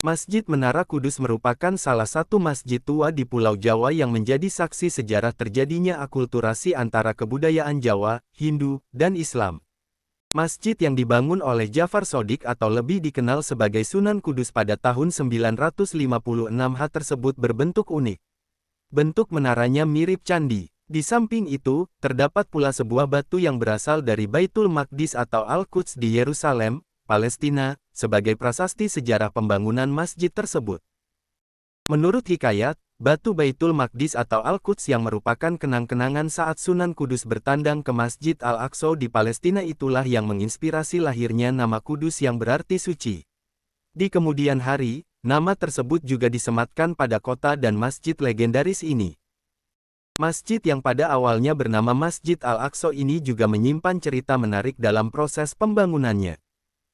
Masjid Menara Kudus merupakan salah satu masjid tua di Pulau Jawa yang menjadi saksi sejarah terjadinya akulturasi antara kebudayaan Jawa, Hindu, dan Islam. Masjid yang dibangun oleh Jafar Shodiq atau lebih dikenal sebagai Sunan Kudus pada tahun 956 tersebut berbentuk unik. Bentuk menaranya mirip candi. Di samping itu, terdapat pula sebuah batu yang berasal dari Baitul Maqdis atau Al-Quds di Yerusalem, Palestina, sebagai prasasti sejarah pembangunan masjid tersebut. Menurut hikayat, batu Baitul Maqdis atau Al-Quds yang merupakan kenang-kenangan saat Sunan Kudus bertandang ke Masjid Al-Aqsa di Palestina itulah yang menginspirasi lahirnya nama Kudus yang berarti suci. Di kemudian hari, nama tersebut juga disematkan pada kota dan masjid legendaris ini. Masjid yang pada awalnya bernama Masjid Al-Aqsa ini juga menyimpan cerita menarik dalam proses pembangunannya.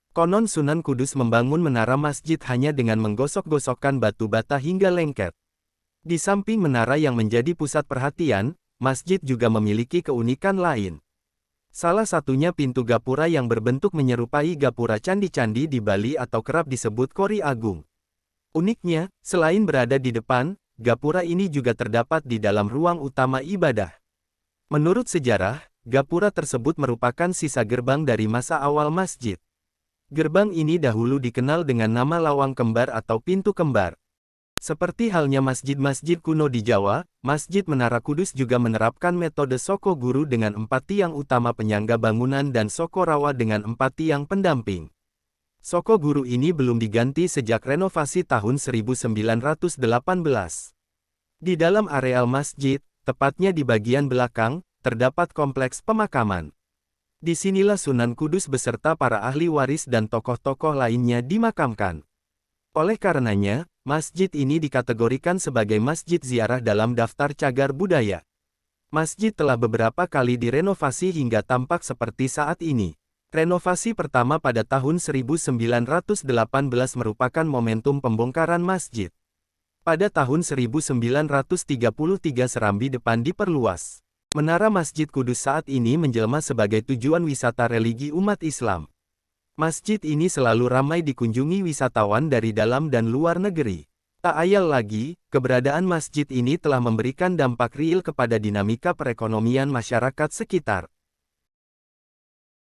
Konon Sunan Kudus membangun menara masjid hanya dengan menggosok-gosokkan batu bata hingga lengket. Di samping menara yang menjadi pusat perhatian, masjid juga memiliki keunikan lain. Salah satunya pintu gapura yang berbentuk menyerupai gapura candi-candi di Bali atau kerap disebut Kori Agung. Uniknya, selain berada di depan, gapura ini juga terdapat di dalam ruang utama ibadah. Menurut sejarah, gapura tersebut merupakan sisa gerbang dari masa awal masjid. Gerbang ini dahulu dikenal dengan nama Lawang Kembar atau Pintu Kembar. Seperti halnya masjid-masjid kuno di Jawa, Masjid Menara Kudus juga menerapkan metode Soko Guru dengan 4 tiang utama penyangga bangunan dan Soko Rawa dengan 4 tiang pendamping. Soko Guru ini belum diganti sejak renovasi tahun 1918. Di dalam areal masjid, tepatnya di bagian belakang, terdapat kompleks pemakaman. Disinilah Sunan Kudus beserta para ahli waris dan tokoh-tokoh lainnya dimakamkan. Oleh karenanya, masjid ini dikategorikan sebagai masjid ziarah dalam daftar cagar budaya. Masjid telah beberapa kali direnovasi hingga tampak seperti saat ini. Renovasi pertama pada tahun 1918 merupakan momentum pembongkaran masjid. Pada tahun 1933 serambi depan diperluas. Menara Masjid Kudus saat ini menjelma sebagai tujuan wisata religi umat Islam. Masjid ini selalu ramai dikunjungi wisatawan dari dalam dan luar negeri. Tak ayal lagi, keberadaan masjid ini telah memberikan dampak real kepada dinamika perekonomian masyarakat sekitar.